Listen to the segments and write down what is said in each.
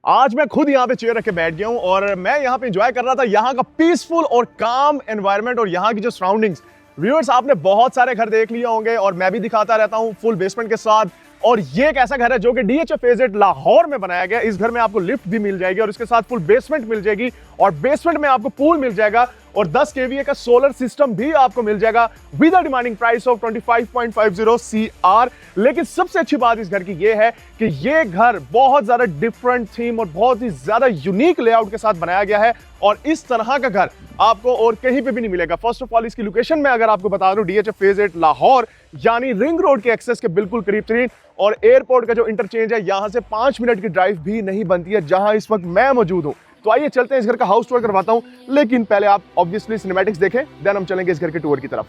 आज मैं खुद यहाँ पे चेयर रख के बैठ गया हूँ और मैं यहाँ पे एंजॉय कर रहा था यहाँ का पीसफुल और काम एनवायरनमेंट और यहाँ की जो सराउंडिंग्स। व्यूअर्स, आपने बहुत सारे घर देख लिए होंगे और मैं भी दिखाता रहता हूँ फुल बेसमेंट के साथ। और ये एक ऐसा घर है जो कि DHA फेज 8 लाहौर में बनाया गया। इस घर में आपको लिफ्ट भी मिल जाएगी और इसके साथ फुल बेसमेंट मिल जाएगी और बेसमेंट में आपको पूल मिल जाएगा और 10 kVA का सोलर सिस्टम भी आपको मिल जाएगा with a demanding price of 25.50 CR। लेकिन सबसे अच्छी बात इस घर की ये है कि ये घर बहुत ज्यादा डिफरेंट थीम और बहुत ही ज्यादा यूनिक लेआउट के साथ बनाया गया है और इस तरह का घर आपको और कहीं पे भी नहीं मिलेगा। फर्स्ट ऑफ ऑल, इसकी लोकेशन में अगर आपको बता दूं, DHA फेज 8 लाहौर यानी रिंग रोड के एक्सेस के बिल्कुल करीब तरीन और एयरपोर्ट का जो इंटरचेंज है यहां से 5 मिनट की ड्राइव भी नहीं बनती है जहां इस वक्त मैं मौजूद हूं। तो आइए चलते हैं इस घर का हाउस टूर करवाता हूं, लेकिन पहले आप ऑब्वियसली सिनेमैटिक्स देखें, देन हम चलेंगे इस घर के टूर की तरफ।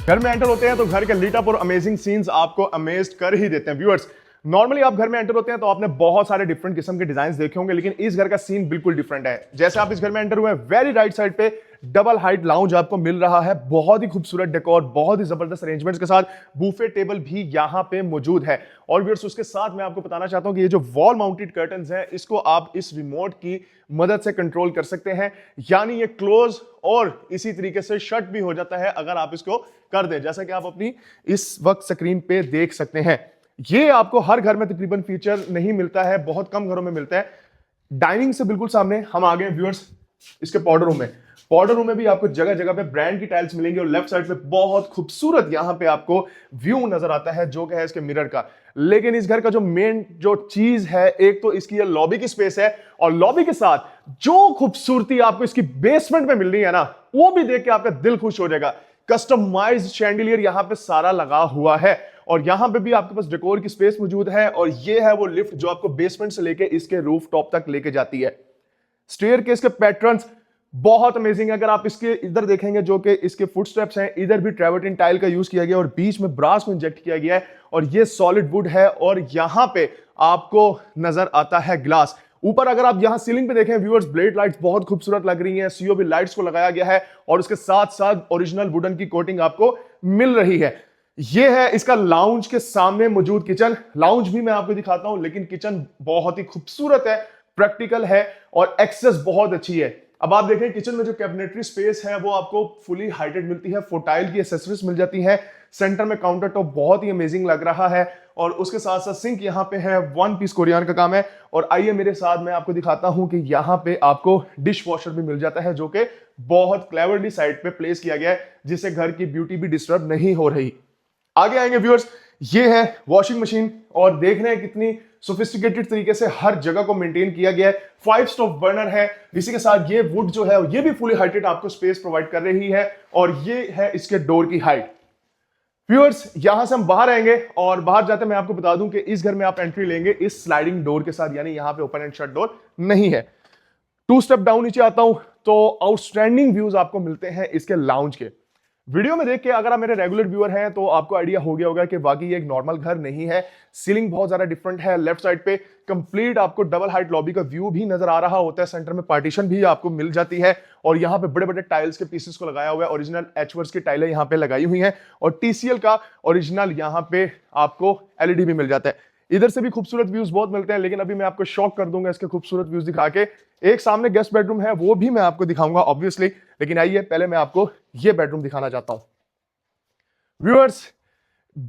घर में एंटर होते हैं तो घर के लीट अप और अमेजिंग सीन्स आपको अमेज्ड कर ही देते हैं। व्यूअर्स, नॉर्मली आप घर में एंटर होते हैं तो आपने बहुत सारे डिफरेंट किस्म के डिजाइन देखे होंगे, लेकिन इस घर का सीन बिल्कुल डिफरेंट है। जैसे आप इस घर में एंटर हुए, वेरी राइट साइड पे डबल हाइट लाउंज आपको मिल रहा है। बहुत ही खूबसूरत डेकोर, बहुत ही जबरदस्त अरेंजमेंट्स के साथ बूफे टेबल भी यहां पे मौजूद है। और व्यूअर्स, उसके साथ मैं आपको बताना चाहता हूं कि ये जो वॉल माउंटेड कर्टन्स हैं, इसको आप इस रिमोट की मदद से कंट्रोल कर सकते हैं, यानी ये क्लोज और इसी तरीके से शट भी हो जाता है अगर आप इसको कर दें, जैसा कि आप अपनी इस वक्त स्क्रीन पे देख सकते हैं। ये आपको हर घर में तकरीबन फीचर नहीं मिलता है, बहुत कम घरों में मिलता है। डाइनिंग से बिल्कुल सामने हम आ गए व्यूअर्स इसके पाउडर रूम में। पाउडर रूम में भी आपको जगह जगह पे ब्रांड की टाइल्स मिलेंगी और लेफ्ट साइड पे बहुत खूबसूरत यहां पे आपको व्यू नजर आता है जो कि है इसके मिरर का। लेकिन इस घर का जो मेन जो चीज है, एक तो इसकी ये लॉबी की स्पेस है और लॉबी के साथ जो खूबसूरती आपको इसकी बेसमेंट में मिल रही है ना, वो भी देख के आपका दिल खुश हो जाएगा। कस्टमाइज्ड शैंडिलियर यहां पे सारा लगा हुआ है और यहां पे भी आपके पास डेकोर की स्पेस मौजूद है और ये है वो लिफ्ट जो आपको बेसमेंट से लेके इसके रूफ टॉप तक लेके जाती है। स्टेयरकेस के पैटर्न्स बहुत अमेजिंग है। अगर आप इसके इधर देखेंगे जो कि इसके फुटस्टेप्स हैं, इधर भी ट्रेवर्टिन टाइल का यूज किया गया और बीच में ब्रास को इंजेक्ट किया गया है और ये सॉलिड वुड है और यहां पे आपको नजर आता है ग्लास। ऊपर अगर आप यहां सीलिंग पे देखें व्यूअर्स, ब्लेड लाइट्स बहुत खूबसूरत लग रही हैं, COB लाइट्स को लगाया गया है और उसके साथ साथ ओरिजिनल वुडन की कोटिंग आपको मिल रही है। ये है इसका लाउंज के सामने मौजूद किचन। लाउंज भी मैं आपको दिखाता हूं, लेकिन किचन बहुत ही खूबसूरत है, प्रैक्टिकल है और एक्सेस बहुत अच्छी है। अब आप देखें किचन में जो कैबिनेटरी स्पेस है वो आपको फुली हाइटेड मिलती है, फोटाइल की एसेसरीज मिल जाती हैं। सेंटर में काउंटर टॉप बहुत ही अमेजिंग लग रहा है और उसके साथ साथ सिंक यहाँ पे है, 1 पीस कोरियन का काम है। और आइए मेरे साथ मैं आपको दिखाता हूं कि यहाँ पे आपको डिश वॉशर भी मिल जाता है जो कि बहुत क्लेवरली साइड पे प्लेस किया गया है, जिससे घर की ब्यूटी भी डिस्टर्ब नहीं हो रही। आगे आएंगे व्यूअर्स, ये है वॉशिंग मशीन और देख रहे हैं कितनी सोफिस्टिकेटेड तरीके से हर जगह को मेंटेन किया गया है। 5 स्टोव बर्नर है, इसी के साथ ये वुड जो है ये भी फुली हाइटेड आपको स्पेस प्रोवाइड कर रही है और ये है इसके डोर की हाइट। व्यूअर्स, यहां से हम बाहर आएंगे और बाहर जाते मैं आपको बता दूं कि इस घर में आप एंट्री लेंगे इस स्लाइडिंग डोर के साथ, यानी यहां पे ओपन एंड शट डोर नहीं है। 2 स्टेप डाउन नीचे आता हूं तो आउटस्टैंडिंग व्यूज आपको मिलते हैं इसके लाउंज के। वीडियो में देख के अगर आप मेरे रेगुलर व्यूअर हैं तो आपको आइडिया हो गया होगा कि वाकई ये एक नॉर्मल घर नहीं है। सीलिंग बहुत ज्यादा डिफरेंट है। लेफ्ट साइड पे कंप्लीट आपको डबल हाइट लॉबी का व्यू भी नजर आ रहा होता है। सेंटर में पार्टीशन भी आपको मिल जाती है और यहाँ पे बड़े बड़े टाइल्स के पीसेस को लगाया हुआ है। ओरिजिनल एचवर्स की टाइलें यहाँ पे लगाई हुई हैं और TCL का ओरिजिनल यहाँ पे आपको LED भी मिल जाता है। इधर से भी खूबसूरत व्यूज बहुत मिलते हैं, लेकिन अभी मैं आपको शॉक कर दूंगा इसके खूबसूरत व्यूज दिखा के। एक सामने गेस्ट बेडरूम है, वो भी मैं आपको दिखाऊंगा ऑब्वियसली, लेकिन आइए पहले मैं आपको ये बेडरूम दिखाना चाहता हूं। व्यूअर्स,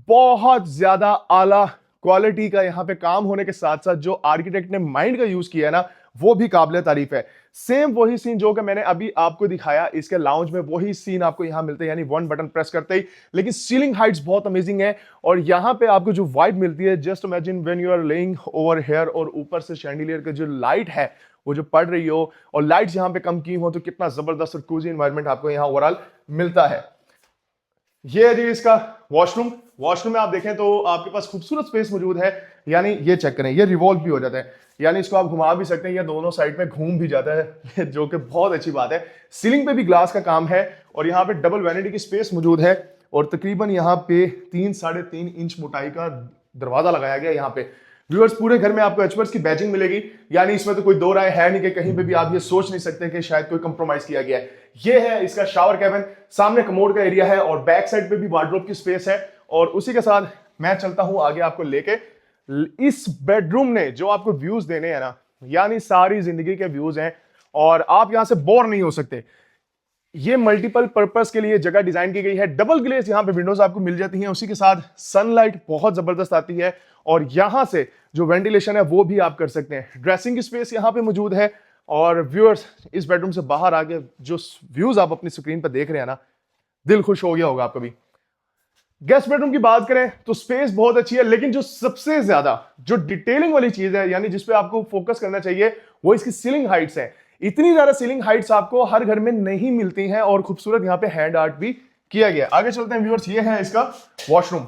बहुत ज्यादा आला क्वालिटी का यहां पे काम होने के साथ साथ जो आर्किटेक्ट ने माइंड का यूज किया है ना, वो भी काबिल तारीफ है। सेम वही सीन जो कि मैंने अभी आपको दिखाया इसके लाउंज में, वही सीन आपको यहां मिलते हैं, यानी 1 बटन प्रेस करते ही। लेकिन सीलिंग हाइट्स बहुत अमेजिंग है और यहां पे आपको जो वाइब मिलती है, just imagine when you are laying over here और ऊपर से शैंडिलियर का जो लाइट है वो जो पड़ रही हो और लाइट्स यहाँ पे कम की हो, तो कितना जबरदस्त और कूजी एनवायरनमेंट आपको यहाँ ओवरऑल मिलता है। ये है जी इसका वॉशरूम। वॉशरूम में आप देखें तो आपके पास खूबसूरत स्पेस मौजूद है, यानी ये चेक करें, ये रिवॉल्व भी हो जाता है, यानी इसको आप घुमा भी सकते हैं, या दोनों साइड में घूम भी जाता है जो कि बहुत अच्छी बात है। सीलिंग पे भी ग्लास का काम है और यहाँ पे डबल वैनिटी की स्पेस मौजूद है और तकरीबन यहाँ पे 3-3.5 इंच मोटाई का दरवाजा लगाया गया यहाँ पे। व्यूअर्स, पूरे घर में आपको एचवर्स की बैजिंग मिलेगी, यानी इसमें तो कोई दो राय है नहीं कि कहीं पे भी आप ये सोच नहीं सकते कि शायद कोई कंप्रोमाइज किया गया है। ये है इसका शावर कैबिन, सामने कमोड का एरिया है और बैक साइड पे भी वार्डरोब की स्पेस है। और उसी के साथ मैं चलता हूं आगे आपको लेके। इस बेडरूम ने जो आपको व्यूज देने हैं ना, यानी सारी जिंदगी के व्यूज हैं और आप यहां से बोर नहीं हो सकते। ये मल्टीपल पर्पस के लिए जगह डिजाइन की गई है। डबल ग्लेज यहाँ पे विंडोज आपको मिल जाती हैं, उसी के साथ सनलाइट बहुत जबरदस्त आती है और यहां से जो वेंटिलेशन है वो भी आप कर सकते हैं। ड्रेसिंग की स्पेस यहाँ पे मौजूद है। और व्यूअर्स, इस बेडरूम से बाहर आके जो व्यूज आप अपनी स्क्रीन पर देख रहे हैं ना, दिल खुश हो गया होगा आपका भी। गेस्ट बेडरूम की बात करें तो स्पेस बहुत अच्छी है, लेकिन जो सबसे ज्यादा जो डिटेलिंग वाली चीज है, यानी जिसपे आपको फोकस करना चाहिए, वो इसकी सीलिंग हाइट्स है। इतनी ज्यादा सीलिंग हाइट्स आपको हर घर में नहीं मिलती हैं और खूबसूरत यहाँ पे हैंड आर्ट भी किया गया। आगे चलते हैं व्यूअर्स, ये है इसका वॉशरूम।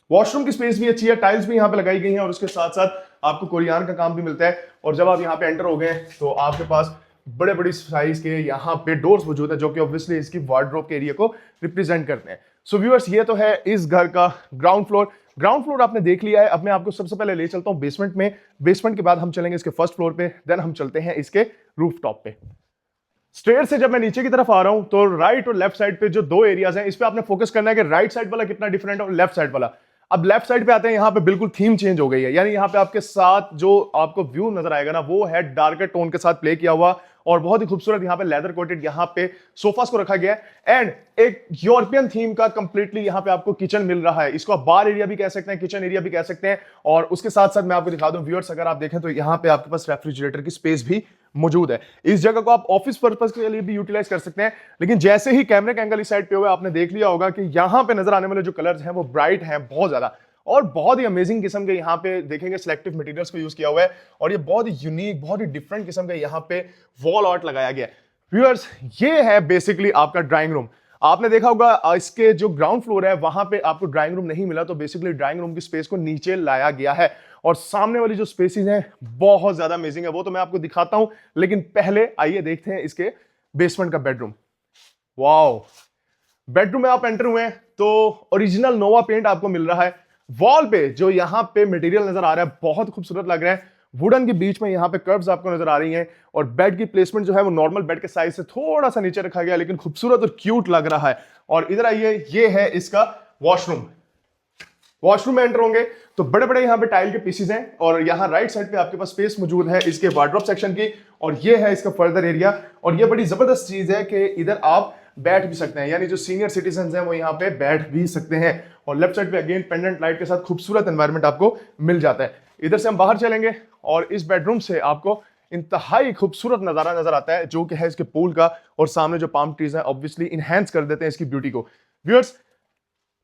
वॉशरूम की स्पेस भी अच्छी है, टाइल्स भी यहाँ पे लगाई गई हैं और उसके साथ साथ आपको कोरियान का काम भी मिलता है। और जब आप यहाँ पे एंटर हो गए तो आपके पास बड़े बड़ी साइज के यहाँ पे डोर्स मौजूद है, जो कि ऑब्वियसली इसकी वार्डरोब के एरिया को रिप्रेजेंट करते हैं। सो व्यूअर्स, ये तो है इस घर का ग्राउंड फ्लोर। ग्राउंड फ्लोर आपने देख लिया है। अब मैं आपको सबसे पहले ले चलता हूँ बेसमेंट में। बेसमेंट के बाद हम चलेंगे इसके फर्स्ट फ्लोर पे, देन हम चलते हैं इसके रूफ टॉप पे। स्टेयर से जब मैं नीचे की तरफ आ रहा हूं तो राइट और लेफ्ट साइड पे जो दो एरियाज हैं, इस पे आपने फोकस करना है कि राइट साइड वाला कितना डिफरेंट है और लेफ्ट साइड वाला। अब लेफ्ट साइड पे आते हैं, यहां पे बिल्कुल थीम चेंज हो गई है, यानी यहां पे आपके साथ जो आपको व्यू नजर आएगा ना, वो है डार्कर टोन के साथ प्ले किया हुआ और बहुत ही खूबसूरत यहाँ पे लेदर कोटेड यहाँ पे सोफास को रखा गया है। एंड एक यूरोपियन थीम का कंप्लीटली यहाँ पे आपको किचन मिल रहा है। इसको आप बार एरिया भी कह सकते हैं, किचन एरिया भी कह सकते हैं। और उसके साथ साथ मैं आपको दिखा दूं व्यूअर्स, अगर आप देखें तो यहाँ पे आपके पास रेफ्रिजरेटर की स्पेस भी मौजूद है। इस जगह को आप ऑफिस पर्पस के लिए भी यूटिलाइज कर सकते हैं। लेकिन जैसे ही कैमरे का एंगल इस साइड पे हुआ, आपने देख लिया होगा कि यहाँ पे नजर आने वाले जो कलर्स हैं वो ब्राइट हैं बहुत ज्यादा और बहुत ही अमेजिंग किस्म के यहाँ पे देखेंगे सिलेक्टिव मटेरियल्स को यूज किया हुआ है और ये बहुत ही यूनिक, बहुत ही डिफरेंट किस्म का यहाँ पे वॉल आर्ट लगाया गया है। व्यूअर्स, ये है बेसिकली आपका ड्राइंग रूम। आपने देखा होगा इसके जो ग्राउंड फ्लोर है वहां पे आपको ड्राइंग रूम नहीं मिला, तो बेसिकली ड्राइंग रूम की स्पेस को नीचे लाया गया है और सामने वाली जो स्पेसेस हैं बहुत ज्यादा अमेजिंग है, वो तो मैं आपको दिखाता हूं। लेकिन पहले आइए देखते हैं इसके बेसमेंट का बेडरूम। वाओ, बेडरूम में आप एंटर हुए हैं तो ओरिजिनल नोवा पेंट आपको मिल रहा है। वॉल पे जो यहाँ पे मटेरियल नजर आ रहा है बहुत खूबसूरत लग रहा है। वुडन के बीच में यहाँ पे कर्व्स आपको नजर आ रही हैं और बेड की प्लेसमेंट जो है वो नॉर्मल बेड के साइज से थोड़ा सा नीचे रखा गया, लेकिन खूबसूरत और क्यूट लग रहा है। और इधर आइए, ये है इसका वॉशरूम। वॉशरूम में एंटर होंगे तो बड़े बड़े यहाँ पे टाइल के पीसेस हैं और यहाँ राइट साइड पे आपके पास स्पेस मौजूद है इसके वार्डरोब सेक्शन की और ये है इसका फर्दर एरिया। और ये बड़ी जबरदस्त चीज है कि इधर आप बैठ भी सकते हैं, यानी जो सीनियर सिटीजन हैं वो यहाँ पे बैठ भी सकते हैं। और लेफ्ट साइड पे अगेन पेंडेंट लाइट के साथ खूबसूरत एनवायरनमेंट आपको मिल जाता है। इधर से हम बाहर चलेंगे और इस बेडरूम से आपको इंतहाई खूबसूरत नजारा नजर आता है, जो कि है इसके पूल का और सामने जो पाम ट्रीज है ऑब्वियसली इनहेंस कर देते हैं इसकी ब्यूटी को। व्यूअर्स,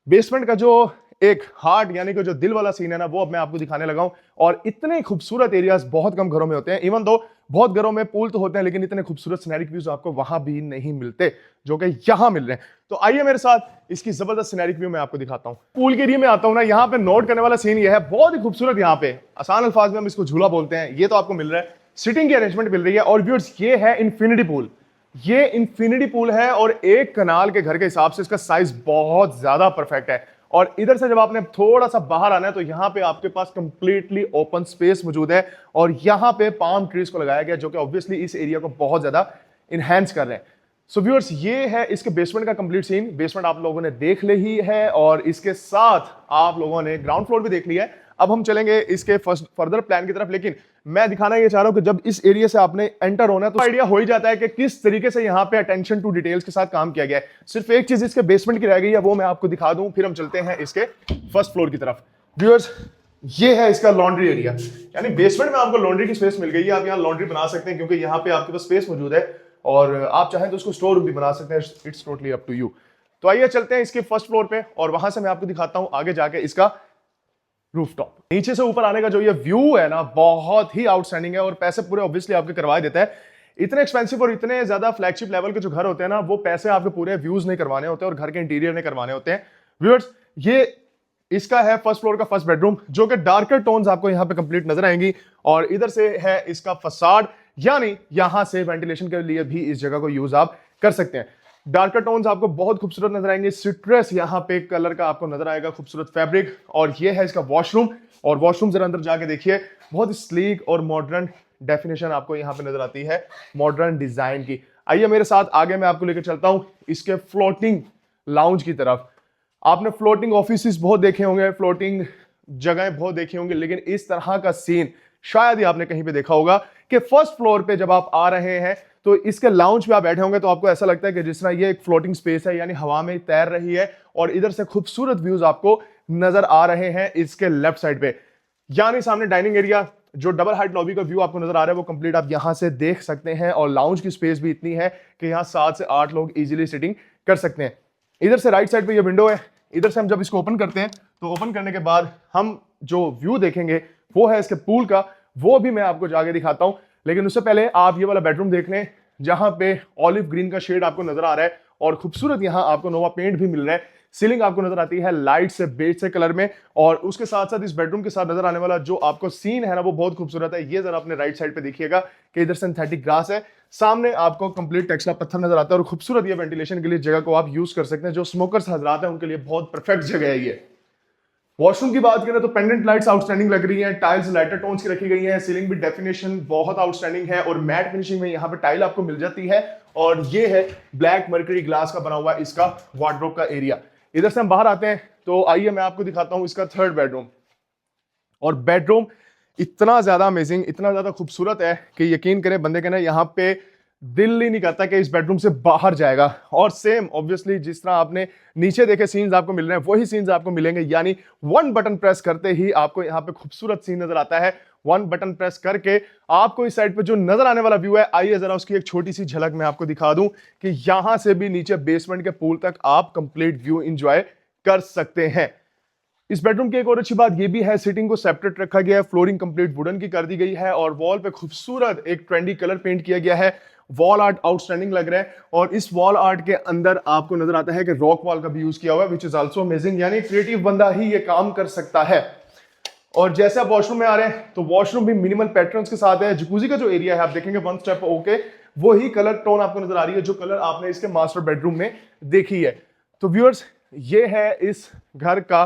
बेसमेंट का जो एक हार्ट यानी कि जो दिल वाला सीन है ना, वो अब मैं आपको दिखाने लगा हूं। और इतने खूबसूरत एरियाज बहुत कम घरों में होते हैं। इवन दो बहुत घरों में पूल तो होते हैं, लेकिन इतने खूबसूरत सिनेरिक व्यूज आपको वहां भी नहीं मिलते जो कि यहां मिल रहे हैं। तो आइए मेरे साथ इसकी जबरदस्त सिनेरिक व्यू मैं आपको दिखाता हूं। पूल के एरिया में आता हूं ना, यहाँ पे नोट करने वाला सीन ये है, बहुत ही खूबसूरत यहाँ पे, आसान अल्फाज में हम इसको झूला बोलते हैं, ये तो आपको मिल रहा है। सिटिंग की अरेंजमेंट मिल रही है। और व्यूअर्स, ये है इंफिनिटी पूल। ये इंफिनिटी पूल है और एक कनाल के घर के हिसाब से इसका साइज बहुत ज्यादा परफेक्ट है। और इधर से जब आपने थोड़ा सा बाहर आना है तो यहां पे आपके पास कंप्लीटली ओपन स्पेस मौजूद है और यहां पे पाम ट्रीज को लगाया गया, जो कि ऑब्वियसली इस एरिया को बहुत ज्यादा इनहेंस कर रहे हैं। सो व्यूअर्स, ये है इसके बेसमेंट का कंप्लीट सीन। बेसमेंट आप लोगों ने देख ली ही है और इसके साथ आप लोगों ने ग्राउंड फ्लोर भी देख लिया है। अब हम चलेंगे इसके फर्दर प्लान की तरफ, लेकिन मैं दिखाना ये चाह रहा हूं कि जब इस एरिया से आपने एंटर होना है तो आइडिया हो ही जाता है कि किस तरीके से यहाँ पे अटेंशन टू डिटेल्स के साथ काम किया गया है। सिर्फ एक चीज इसके बेसमेंट की रह गई है, वो मैं आपको दिखा दूं, फिर हम चलते हैं इसके फर्स्ट फ्लोर की तरफ। व्यूअर्स, ये है इसका लॉन्ड्री एरिया, यानी बेसमेंट में आपको लॉन्ड्री की स्पेस मिल गई है। आप यहाँ लॉन्ड्री बना सकते हैं क्योंकि यहाँ पे आपके पास स्पेस मौजूद है और आप चाहें तो उसको स्टोर रूम भी बना सकते हैं। It's totally up to you. तो आइए चलते हैं इसके फर्स्ट फ्लोर पे और वहां से मैं आपको दिखाता हूं आगे जाके इसका रूफटॉप। नीचे से ऊपर आने का जो ये व्यू है ना, बहुत ही आउटस्टैंडिंग है और पैसे पूरे ऑब्वियसली आपके करवा देता है। इतने एक्सपेंसिव और इतने ज्यादा फ्लैगशिप लेवल के जो घर होते हैं ना, वो पैसे आपके पूरे व्यूज नहीं करवाने होते और घर के इंटीरियर नहीं करवाने होते हैं। व्यूअर्स, ये इसका है फर्स्ट फ्लोर का फर्स्ट बेडरूम, जो कि डार्कर टोन्स आपको यहां पे कंप्लीट नजर आएंगी। और इधर से है इसका फसाड, यानी यहां से वेंटिलेशन के लिए भी इस जगह को यूज आप कर सकते हैं। डार्कर टोन्स आपको बहुत खूबसूरत नजर आएंगे। सिट्रस यहां पे कलर का आपको नजर आएगा, खूबसूरत फैब्रिक। और ये है इसका वॉशरूम, और वॉशरूम जरा अंदर जाके देखिए, बहुत स्लीक और मॉडर्न डेफिनेशन आपको यहां पे नजर आती है, मॉडर्न डिजाइन की। आइए मेरे साथ आगे मैं आपको लेकर चलता हूं इसके फ्लोटिंग लाउंज की तरफ। आपने फ्लोटिंग ऑफिसेस बहुत देखे होंगे, फ्लोटिंग जगह बहुत देखी होंगी, लेकिन इस तरह का सीन शायद ही आपने कहीं पे देखा होगा कि फर्स्ट फ्लोर पे जब आप आ रहे हैं तो इसके लाउंज पे आप बैठे होंगे तो आपको ऐसा लगता है कि जिस तरह ये एक फ्लोटिंग स्पेस है, यानी हवा में तैर रही है। और इधर से खूबसूरत व्यूज आपको नजर आ रहे हैं इसके लेफ्ट साइड पे, यानी सामने डाइनिंग एरिया, जो डबल हाइट लॉबी का व्यू आपको नजर आ रहा है वो कंप्लीट आप यहां से देख सकते हैं। और लाउंज की स्पेस भी इतनी है कि यहां 7 से 8 लोग इजीली सिटिंग कर सकते हैं। इधर से राइट साइड पे ये विंडो है, इधर से हम जब इसको ओपन करते हैं तो ओपन करने के बाद हम जो व्यू देखेंगे वो है इसके पूल का, वो भी मैं आपको जाके दिखाता हूं। लेकिन उससे पहले आप ये वाला बेडरूम देख लें, जहां पे ऑलिव ग्रीन का शेड आपको नजर आ रहा है और खूबसूरत यहां आपको नोवा पेंट भी मिल रहा है। सीलिंग आपको नजर आती है लाइट से बेज से कलर में, और उसके साथ साथ इस बेडरूम के साथ नजर आने वाला जो आपको सीन है ना, वो बहुत खूबसूरत है। ये जरा अपने राइट साइड पे देखिएगा कि इधर सिंथेटिक ग्रास है, सामने आपको कंप्लीट टेक्सला पत्थर नजर आता है और खूबसूरत ये वेंटिलेशन के लिए जगह को आप यूज कर सकते हैं। जो स्मोकर्स हजरात हैं उनके लिए बहुत परफेक्ट जगह है ये। वॉशरूम की बात करें तो पेंडेंट लाइट्स आउटस्टैंडिंग लग रही हैं, टाइल्स लाइटर टोन्स की रखी गई हैं, सीलिंग भी डेफिनेशन बहुत आउटस्टैंडिंग है और मैट फिनिशिंग में यहाँ पे टाइल आपको मिल जाती है। और ये है ब्लैक मर्करी ग्लास का बना हुआ इसका वार्डरोब का एरिया। इधर से हम बाहर आते हैं तो आइए मैं आपको दिखाता हूं इसका थर्ड बेडरूम। और बेडरूम इतना ज्यादा अमेजिंग, इतना ज्यादा खूबसूरत है कि यकीन करें बंदे कहना यहाँ पे दिल ही नहीं करता कि इस बेडरूम से बाहर जाएगा। और सेम ऑब्वियसली जिस तरह आपने नीचे देखे सीन्स आपको मिल रहे हैं वही सीन्स आपको मिलेंगे, यानी वन बटन प्रेस करते ही आपको यहाँ पे खूबसूरत सीन नजर आता है। वन बटन प्रेस करके आपको इस साइड पे जो नजर आने वाला व्यू है, आइए जरा उसकी एक छोटी सी झलक मैं आपको दिखा दूं कि यहां से भी नीचे बेसमेंट के पूल तक आप कंप्लीट व्यू एंजॉय कर सकते हैं। इस बेडरूम की एक और अच्छी बात यह भी है, सीटिंग को सेपरेट रखा गया है, फ्लोरिंग कंप्लीट वुडन की कर दी गई है और वॉल पे खूबसूरत एक ट्रेंडी कलर पेंट किया गया है। वॉल आर्ट आउटस्टैंडिंग लग रहा है और इस वॉल आर्ट के अंदर आपको नजर आता है कि रॉक वॉल का भी यूज किया हुआ है, विच इज आल्सो अमेजिंग, यानी क्रिएटिव बंदा ही ये काम कर सकता है। और जैसे आप वॉशरूम में आ रहे हैं तो वॉशरूम भी मिनिमल पैटर्न्स के साथ है। जकूजी का जो एरिया है आप देखेंगे वन स्टेप ओके, वही कलर टोन आपको नजर आ रही है जो कलर आपने इसके मास्टर बेडरूम में देखी है। तो व्यूअर्स, ये है इस घर का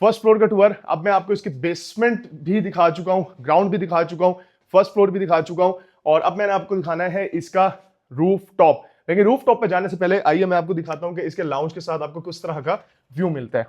फर्स्ट फ्लोर का टूर। अब मैं आपको इसकी बेसमेंट भी दिखा चुका हूं, ग्राउंड भी दिखा चुका हूं, फर्स्ट फ्लोर भी दिखा चुका हूं और अब मैंने आपको दिखाना है इसका रूफ टॉप। लेकिन रूफ टॉप पे जाने से पहले आइए मैं आपको दिखाता हूं कि इसके लाउंज के साथ आपको किस तरह का व्यू मिलता है।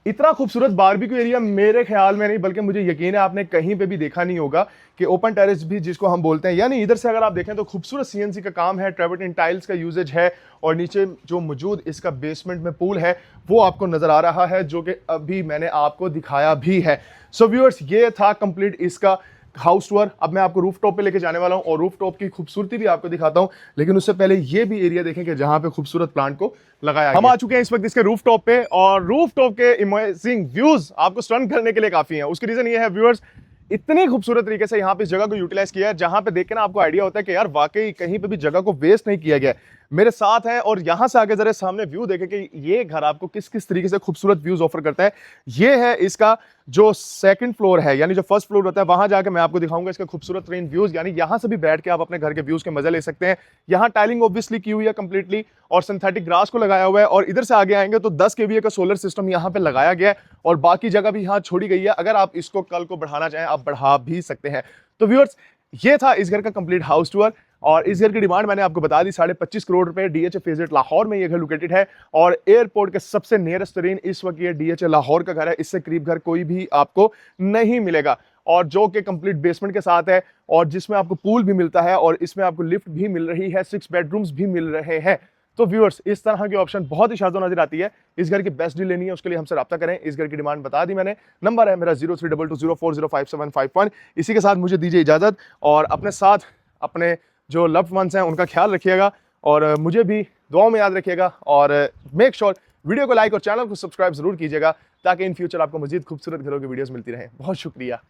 इतना खूबसूरत बारबेक्यू एरिया मेरे ख्याल में नहीं बल्कि मुझे यकीन है आपने कहीं पे भी देखा नहीं होगा कि ओपन टेरेस भी जिसको हम बोलते हैं, यानी इधर से अगर आप देखें तो खूबसूरत सीएनसी का काम है, ट्रेवर्टिन टाइल्स का यूजेज है और नीचे जो मौजूद इसका बेसमेंट में पूल है वो आपको नजर आ रहा है, जो कि अभी मैंने आपको दिखाया भी है। सो व्यूअर्स, ये था कंप्लीट इसका हाउस टूर। अब मैं आपको रूफ टॉप पे लेके जाने वाला हूं और रूफ टॉप की खूबसूरती भी आपको दिखाता हूं, लेकिन उससे पहले ये भी एरिया देखें कि जहां पे खूबसूरत प्लांट को लगाया। हम आ चुके हैं इस वक्त इसके रूफ टॉप पे और रूफ टॉप के अमेजिंग व्यूज आपको स्टन करने के लिए काफी हैं। उसकी रीजन ये है व्यूअर्स, इतनी खूबसूरत तरीके से यहाँ पे इस जगह को यूटिलाइज किया है जहां पे देख के ना आपको आइडिया होता है कि यार वाकई कहीं पे भी जगह को वेस्ट नहीं किया गया। मेरे साथ है और यहां से आगे जरा सामने व्यू देखें कि ये घर आपको किस किस तरीके से खूबसूरत व्यूज ऑफर करता है। ये है इसका जो सेकंड फ्लोर है, यानी जो फर्स्ट फ्लोर होता है, वहां जाके मैं आपको दिखाऊंगा इसका खूबसूरत ट्रेन व्यूज, यानी यहां से भी बैठ के आप अपने घर के व्यूज के मजे ले सकते हैं। यहाँ टाइलिंग ऑब्वियसली की हुई है कंप्लीटली और सिंथेटिक ग्रास को लगाया हुआ है और इधर से आगे आएंगे तो 10 kVA का सोलर सिस्टम यहाँ पे लगाया गया है और बाकी जगह भी यहाँ छोड़ी गई है। अगर आप इसको कल को बढ़ाना चाहें आप बढ़ा भी सकते हैं। तो व्यूअर्स, ये था इस घर का कंप्लीट हाउस टूर और इस घर की डिमांड मैंने आपको बता दी 25.5 करोड़ रुपए। डीएचए फेजेट लाहौर में ये घर लोकेटेड है और एयरपोर्ट के सबसे नियरेस्ट तरीन इस वक्त ये डीएचए लाहौर का घर है। इससे करीब घर कोई भी आपको नहीं मिलेगा और जो कि कंप्लीट बेसमेंट के साथ है और जिसमें आपको पूल भी मिलता है और इसमें आपको लिफ्ट भी मिल रही है, 6 बेडरूम्स भी मिल रहे हैं। तो व्यूअर्स, इस तरह की ऑप्शन बहुत ही शानदार नजर आती है। इस घर की बेस्ट डील लेनी है उसके लिए हमसे राब्ता करें। इस घर की डिमांड बता दी मैंने, नंबर है मेरा 032204055751। इसी के साथ मुझे दीजिए इजाजत और अपने साथ अपने जो लव्ड वंस हैं उनका ख्याल रखिएगा और मुझे भी दुआओं में याद रखिएगा और मेक श्योर वीडियो को लाइक और चैनल को सब्सक्राइब जरूर कीजिएगा ताकि इन फ्यूचर आपको मजीद खूबसूरत घरों की वीडियोस मिलती रहे। बहुत शुक्रिया।